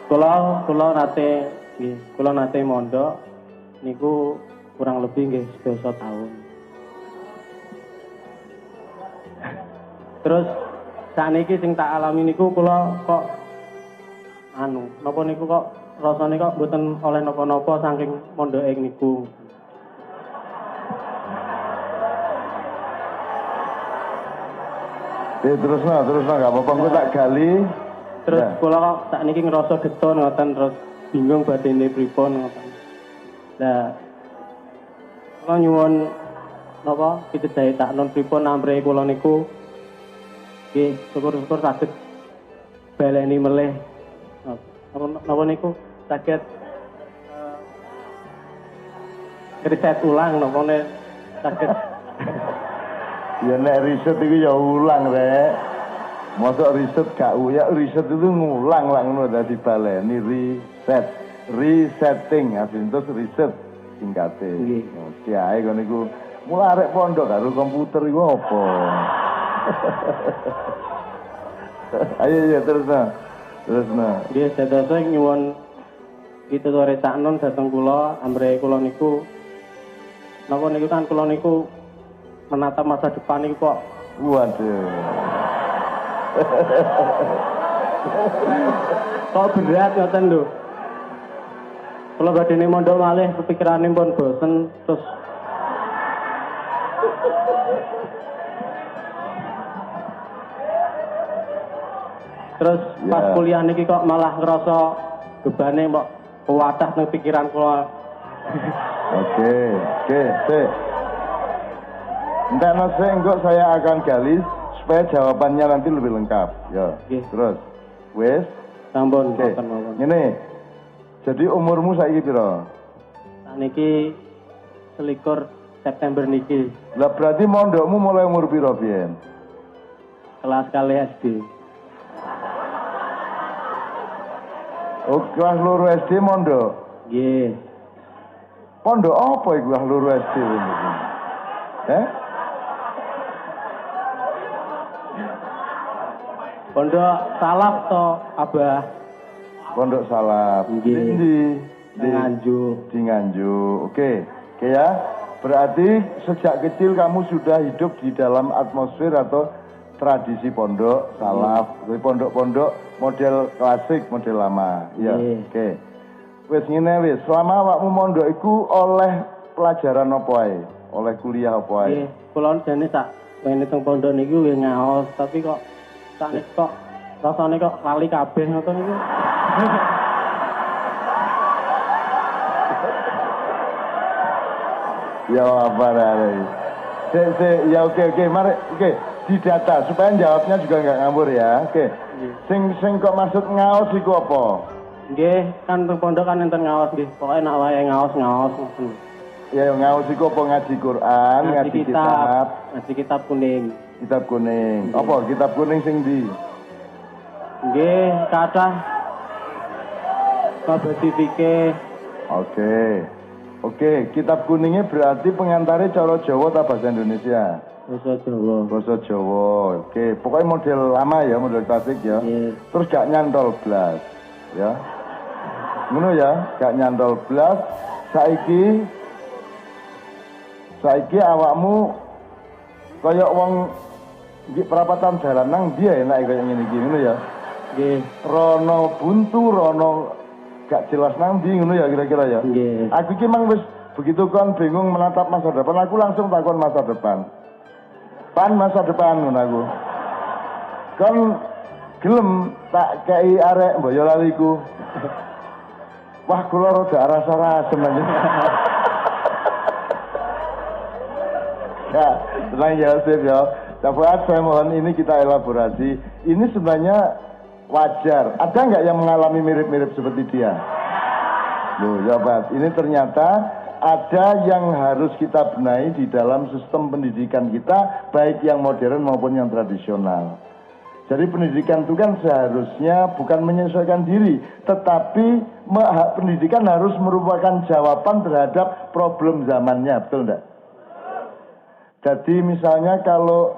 Kula nate mondok niku kurang lebih nggih 12 tahun. Terus sakniki sing tak alami niku kula kok napa niku kok rasane kok mboten oleh napa-napa saking mondoke niku. Terus nggak apa-apa, gue tak gali. Terus kula kok sakniki ngerasa getun ngoten terus bingung badene pripun ngoten. Lah kula nyuwun napa pitedahe tak non pripun amre kula niku nggih syukur-syukur saged baleni melih. Napa niku saged riset ulang napa saged. Ya nek riset itu ya ulang rek. Mosok riset gak ya riset itu ngulang lah ngono dadi baleni resetting asline terus riset singkate. Nggih. Kiai kon niku mulai arek pondok karo komputer iku apa? Ayo terus nah. Nggih sedasa nyuwun pitutur saknon dhateng kula amre kula niku napa niku kan kula niku menatap masa depan niku kok waduh. Kok berat ngoten lho. Kula badhe mondok malih kepikirane pun bosen terus pas kuliah niki kok malah ngerasa bebane kok kuwatah nang pikiran kula. Oke, sik. Entah nasi enggak saya akan gali supaya jawabannya nanti lebih lengkap. Ya. Terus, wes. Sampun. Ini. Jadi umurmu saiki piro? Niki 21 September niki. Lah berarti mondokmu mulai umur piro biyen? Kelas kali SD. Oh, kelas loro SD mondok. Nggih. Pondok apa iku kelas loro SD ini? Pondok Salaf to, Abah. Pondok Salaf. Nggih. Di Nganjuk. Oke ya. Berarti sejak kecil kamu sudah hidup di dalam atmosfer atau tradisi pondok Salaf. Pondok-pondok model klasik, model lama. Ya. Oke. Wis ngene wis, selama awakmu mondok iku oleh pelajaran apa ae? Oleh kuliah apa ae? Nggih, kula jane sak wene teng pondok niku nggih ngaos, tapi kok sakniki kok rasane kok lali kabeh ngoten niku. Ya apa dari? Ya oke, mari didata supaya jawabnya juga nggak ngambur ya. Oke. Sing kok maksud ngaos iku apa? Nggih, kan teng pondok kan enten ngaos nggih. Pokoke nek wae ngaos ngoten. Ya ngaos iku apa ngaji Quran, ngaji kitab. Ngaji kitab kuning. Kitab kuning. Apa kitab kuning sing ndi? Nggih, kathah kabeh fikih. Oke, kitab kuningnya berarti pengantarnya cara Jawa atau bahasa Indonesia? Bahasa Jawa. Oke, pokoknya model lama ya, model klasik ya. Terus gak nyantol blas, ya. Ngono ya, gak nyantol blas. Saiki awakmu kaya wong di perapatan dalanang dia enak kaya ngene iki ngono ya. Nggih. Rono buntu, rono gak jelas nang ndi ngono ya kira-kira ya. Nggih. Aku iki mang wis begitu kan bingung menatap masa depan, aku langsung takon masa depan. Masa depan ngono aku. Kan gelem tak kei arek Boyolaliku. Wah, kula rada rasa-rasa aja. Ya, tenang ya, Sif ya. Dapat saya mohon ini kita elaborasi. Ini sebenarnya wajar. Ada nggak yang mengalami mirip-mirip seperti dia? Loh, ya Pak. Ini ternyata ada yang harus kita benahi di dalam sistem pendidikan kita, baik yang modern maupun yang tradisional. Jadi pendidikan itu kan seharusnya bukan menyesuaikan diri, tetapi pendidikan harus merupakan jawaban terhadap problem zamannya, betul enggak? Jadi misalnya kalau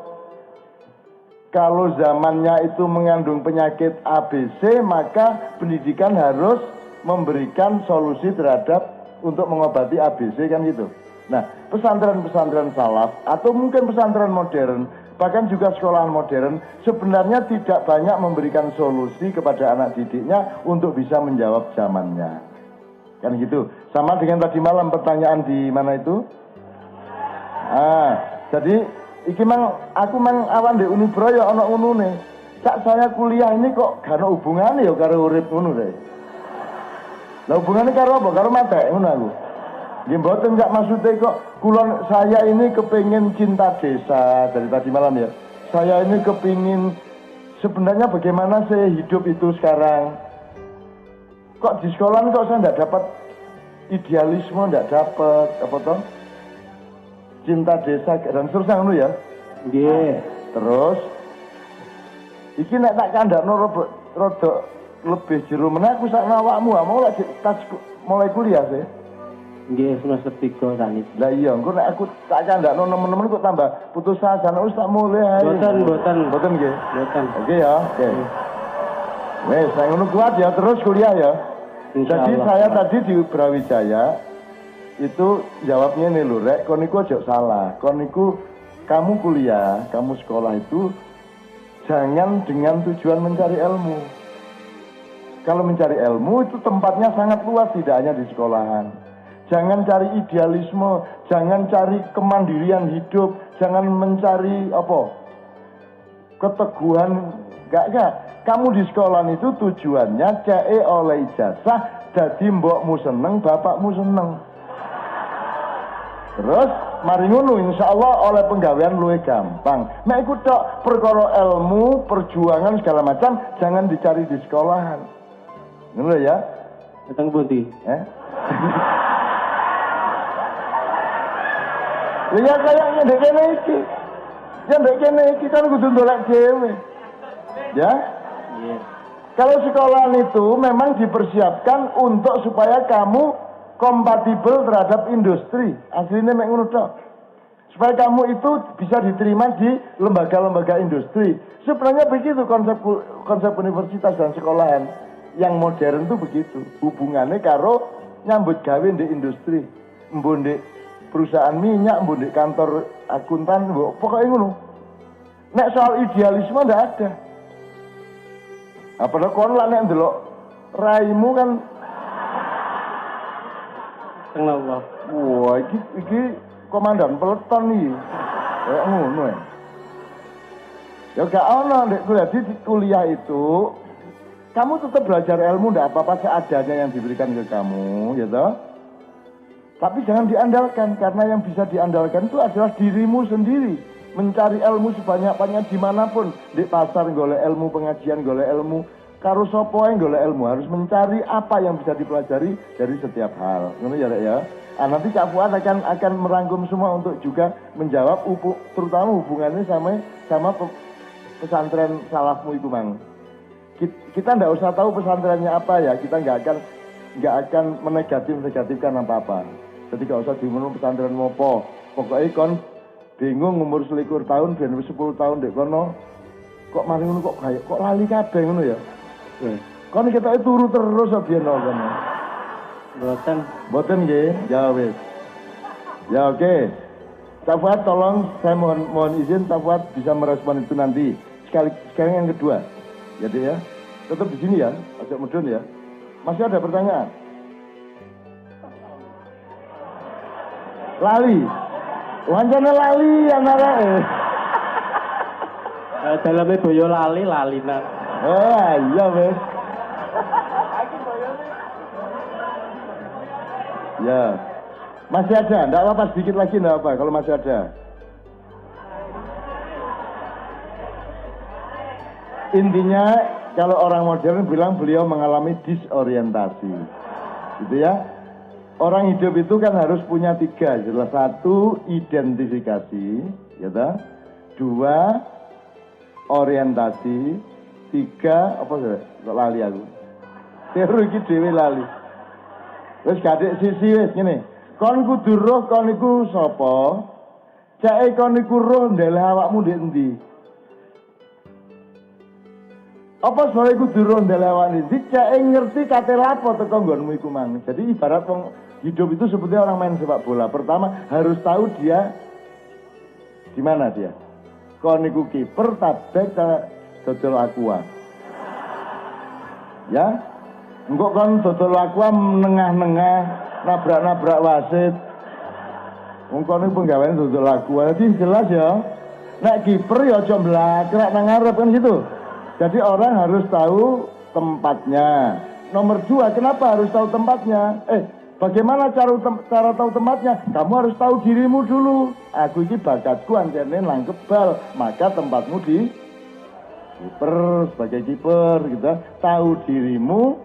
kalau zamannya itu mengandung penyakit ABC, maka pendidikan harus memberikan solusi terhadap untuk mengobati ABC kan gitu. Nah, pesantren-pesantren salaf atau mungkin pesantren modern, bahkan juga sekolahan modern, sebenarnya tidak banyak memberikan solusi kepada anak didiknya untuk bisa menjawab zamannya. Kan gitu. Sama dengan tadi malam pertanyaan di mana itu? Jadi iki aku awan di Unibro ya ana unune. Sak saya kuliah ini kok gak ada hubungannya ya karo urip ngono deh. Lah hubungannya karo apa? Karo mate ngono aku. Nggih mboten enggak maksudnya kok kulon saya ini kepingin cinta desa dari tadi malam ya. Saya ini kepingin sebenarnya bagaimana saya hidup itu sekarang. Kok di sekolah kok saya enggak dapat idealisme, enggak dapat apa toh? Cinta desa dan seterusnya ngono ya. Nggih. Terus iki nek tak kandakno rada lebih jero meneh aku sak awakmu mau lek mulai kuliah sih. Nggih semester 3 sakniki. Lah iya engko nek aku tak kandakno nemen-nemen kok tambah putus asa nek wis tak mulai ae. Mboten nggih. Mboten. Oke ya. Oke. Wes, saya ngono kuat ya terus kuliah ya. Jadi saya tadi di Brawijaya itu jawabnya nih lho, rek, kon niku aja salah. Kon niku kamu kuliah, kamu sekolah itu jangan dengan tujuan mencari ilmu. Kalau mencari ilmu itu tempatnya sangat luas, tidak hanya di sekolahan. Jangan cari idealisme, jangan cari kemandirian hidup, jangan mencari apa? Keteguhan, enggak. Kamu di sekolah itu tujuannya cek oleh ijazah, jadi mbokmu seneng, bapakmu seneng. Terus mari ngono insyaallah oleh penggawean luwih gampang. Nek iku tok perkara ilmu, perjuangan segala macam jangan dicari di sekolahan. Ngono ya? Datang pundi? Ya kayaknya ndek kene iki. Ya ndek kene iki kan kudu ndolek dhewe. Ya? Iya. Kalau sekolahan itu memang dipersiapkan untuk supaya kamu kompatibel terhadap industri. Aslinya mek ngono tok. Supaya kamu itu bisa diterima di lembaga-lembaga industri. Sebenarnya begitu konsep universitas dan sekolahan yang modern itu begitu. Hubungannya karo nyambut gawe di industri. Mbok ndek perusahaan minyak, mbok ndek kantor akuntan, mbok pokoknya ngono. Nek soal idealisme ndak ada. Apalagi kon lah nek ndelok raimu kan kenapa? Wah, iki komandan peleton nih. Kayak ngono ya. Ya gak ono ndek kuliah itu kamu tetap belajar ilmu ndak apa-apa seadanya yang diberikan ke kamu, ya toh? Tapi jangan diandalkan karena yang bisa diandalkan itu adalah dirimu sendiri. Mencari ilmu sebanyak-banyaknya dimanapun, di pasar golek ilmu, pengajian golek ilmu, karo sapa ae golek ilmu, harus mencari apa yang bisa dipelajari dari setiap hal. Ngono ya, Rek ya. Nanti Cak Fuad akan merangkum semua untuk juga menjawab terutama hubungannya sama pesantren salafmu itu, Mang. Kita nggak usah tahu pesantrennya apa ya, kita nggak akan menegatifkan apa-apa. Jadi nggak usah dimenung pesantren mopo. Pokoknya kon bingung umur 21 tahun, ben 10 tahun dek kono, kok mari ngono kok lali kabeh ngono ya. Kon kita turu terus biyen kono. Boten nggih, ya wis. Ya oke. Cak Fuad tolong saya mohon izin Cak Fuad bisa merespon itu nanti. Sekarang yang kedua. Jadi ya, tetap di sini ya, ajak mudun ya. Masih ada pertanyaan? Lali. Wancana lali antara dalamnya boyo lali nak. Iya wes. Ya. Masih ada, enggak apa-apa sedikit lagi enggak apa kalau masih ada. Intinya kalau orang modern bilang beliau mengalami disorientasi. Gitu ya. Orang hidup itu kan harus punya 3. Jelas 1 identifikasi, ya toh? 2 orientasi, 3 apa sih? Kok lali aku. Teori iki dhewe lali. Wis gadek sisi wis ngene. Kon kudu roh kon iku sapa? Cake kon iku roh ndeleh awakmu ndek endi? Apa sebenarnya kudu ronda lewani? Dicek ngerti kate lapo teko nggonmu iku mang. Jadi ibarat wong hidup itu seperti orang main sepak bola. Pertama harus tahu dia di mana dia. Kon niku kiper tabek dodol aqua. Ya. Engko kon dodol aqua nengah-nengah nabrak-nabrak wasit. Wong kon niku penggaweane dodol aqua. Jadi jelas ya. Nek kiper ya aja mlakrek nang ngarep kan gitu. Jadi orang harus tahu tempatnya. Nomor 2, kenapa harus tahu tempatnya? Bagaimana cara tahu tempatnya? Kamu harus tahu dirimu dulu. Aku ini bakatku ancene nangkep bal, maka tempatmu di kiper, sebagai kiper gitu. Tahu dirimu,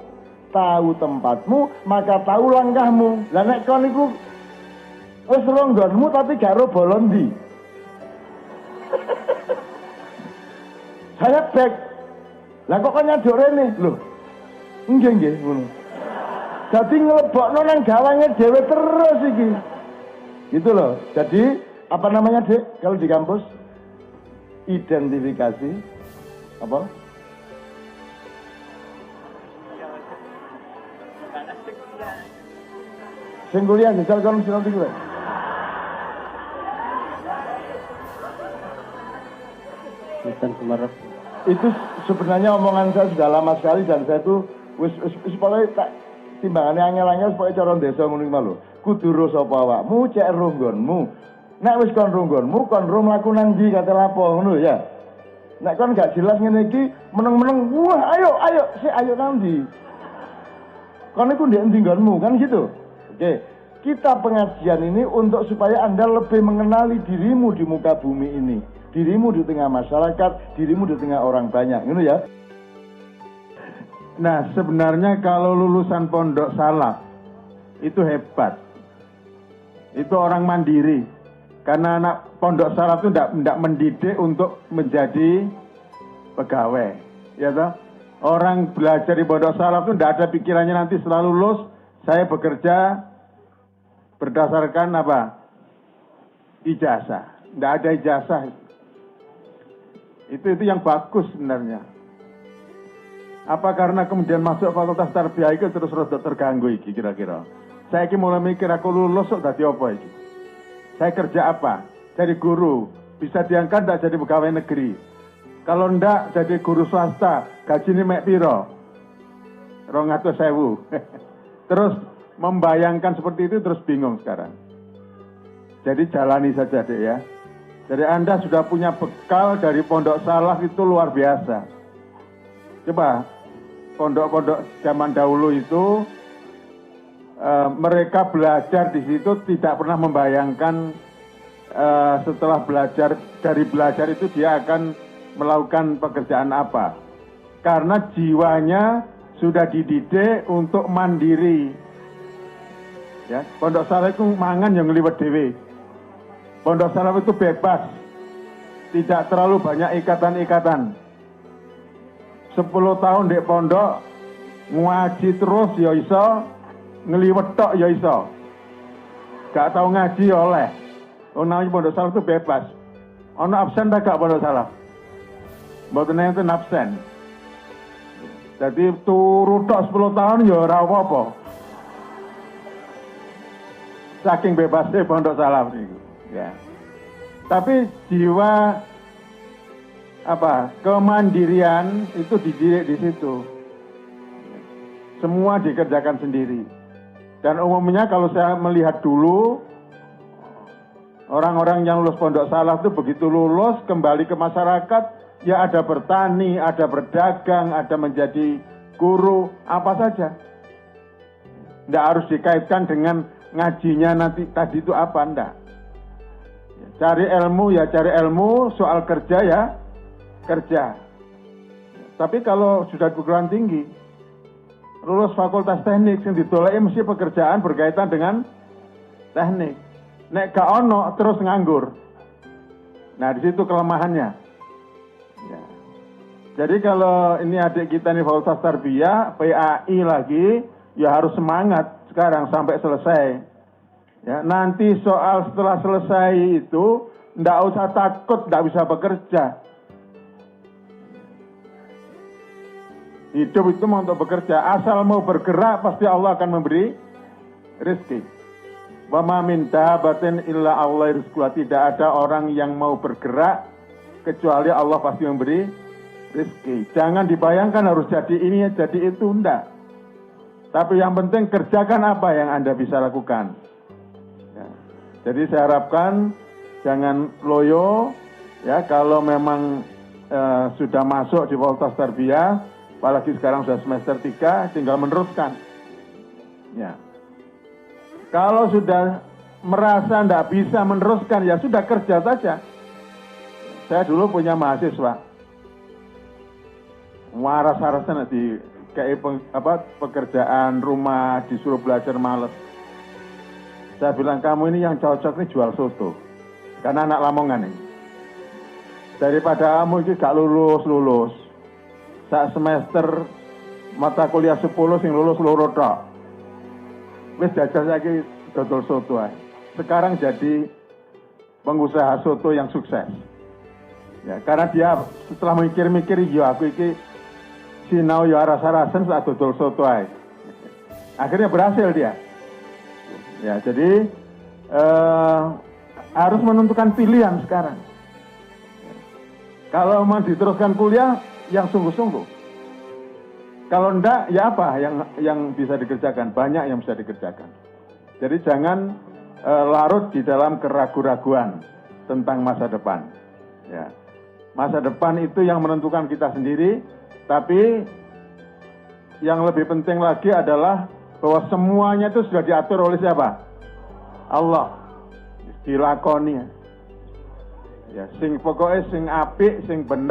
tahu tempatmu, maka tahu langkahmu. Lah nek kon iku wis ronggonmu tapi gak ro bolon ndi. Saya back. Lah kok nyaduk rene? Lho. Nggih ngono. Dadi nglebokno nang gawange dhewe terus iki. Gitu loh. Jadi apa namanya, Dek? Kalau di kampus identifikasi apa? Sing kuliah misal kon sinau iki. Itu sebenarnya omongan saya sudah lama sekali dan saya tuh wis pokoknya tak timbangannya angel-angel pokoknya cara desa ngono iki lho. Kudu ro sapa awakmu, cek ro nggonmu. Nek wis kon ro nggonmu, kon ro mlaku nang ndi kate lapo ngono ya. Nek kon gak jelas ngene iki meneng-meneng, wah ayo ayo nang ndi. Kon iku ndek ndi nggonmu kan gitu. Oke. Kita pengajian ini untuk supaya Anda lebih mengenali dirimu di muka bumi ini. Dirimu di tengah masyarakat, dirimu di tengah orang banyak, gitu ya. Nah, sebenarnya kalau lulusan pondok salaf itu hebat. Itu orang mandiri. Karena anak pondok salaf itu tidak mendidik untuk menjadi pegawai, ya toh? Orang belajar di pondok salaf itu tidak ada pikirannya nanti setelah lulus saya bekerja berdasarkan apa? Ijazah. Tidak ada ijazah. Itu yang bagus sebenarnya. Apa karena kemudian masuk fakultas tarbiyah itu terus terganggu iki kira-kira. Saya iki mulai mikir aku lulus kok dadi apa iki? Saya kerja apa? Jadi guru, bisa diangkat tidak jadi pegawai negeri. Kalau ndak jadi guru swasta, gajinya mek piro? 200.000. Terus membayangkan seperti itu terus bingung sekarang. Jadi jalani saja Dek ya. Jadi Anda sudah punya bekal dari pondok salaf itu luar biasa. Coba, pondok-pondok zaman dahulu itu mereka belajar di situ tidak pernah membayangkan setelah dari belajar itu dia akan melakukan pekerjaan apa. Karena jiwanya sudah dididik untuk mandiri. Ya, pondok salaf itu mangan yang ngliwet dhewe. Pondok salaf itu bebas, tidak terlalu banyak ikatan-ikatan. 10 tahun di pondok, ngaji terus ya iso, ngeliwet tok ya iso. Gak tahu ngaji ya oleh. Namanya pondok salaf itu bebas. Ono absen tak gak pondok salaf? Mboten enten absen. Jadi turu tok 10 tahun ya ora apa-apa. Saking bebasnya pondok salaf niku. Ya. Tapi jiwa kemandirian itu dididik di situ. Semua dikerjakan sendiri. Dan umumnya kalau saya melihat dulu orang-orang yang lulus pondok salaf itu begitu lulus kembali ke masyarakat, ya ada bertani, ada berdagang, ada menjadi guru, apa saja. Tidak harus dikaitkan dengan ngajinya nanti tadi itu apa, enggak. Cari ilmu ya cari ilmu, soal kerja ya kerja. Tapi kalau sudah perguruan tinggi, lulus fakultas teknik, yang ditolak mesti pekerjaan berkaitan dengan teknik. Nek gak ono terus nganggur. Nah di situ kelemahannya. Ya. Jadi kalau ini adik kita nih fakultas tarbiyah, PAI lagi, ya harus semangat sekarang sampai selesai. Ya, nanti soal setelah selesai itu ndak usah takut ndak bisa bekerja. Hidup itu mau untuk bekerja. Asal mau bergerak pasti Allah akan memberi rezeki. Wa ma min dabatin illa Allah rizquha. Tidak ada orang yang mau bergerak kecuali Allah pasti memberi rezeki. Jangan dibayangkan harus jadi ini, jadi itu, enggak. Tapi yang penting kerjakan apa yang Anda bisa lakukan. Ya. Jadi saya harapkan jangan loyo, ya, kalau memang sudah masuk di Fakultas Tarbiyah, apalagi sekarang sudah semester 3, tinggal meneruskan. Ya. Kalau sudah merasa tidak bisa meneruskan, ya sudah kerja saja. Saya dulu punya mahasiswa, waras-warasan di kayak pekerjaan rumah, disuruh belajar males. Saya bilang, kamu ini yang cocok nih jual soto, karena anak Lamongan nih. Daripada kamu ini gak lulus. Saat semester mata kuliah 10 sing lulus loro tok. Wis jajal lagi dodol soto ae. Sekarang jadi pengusaha soto yang sukses. Ya, karena dia setelah mikir-mikir, ya aku iki sinau ya rasa-rasen saat dodol soto ae. Akhirnya berhasil dia. Ya, jadi harus menentukan pilihan sekarang. Kalau mau diteruskan kuliah, yang sungguh-sungguh. Kalau enggak, ya apa yang bisa dikerjakan? Banyak yang bisa dikerjakan. Jadi jangan larut di dalam keraguan-raguan tentang masa depan. Ya. Masa depan itu yang menentukan kita sendiri, tapi yang lebih penting lagi adalah bahwa semuanya itu sudah diatur oleh siapa? Allah. Dilakoni. Ya, sing pokoknya sing apik, sing bener.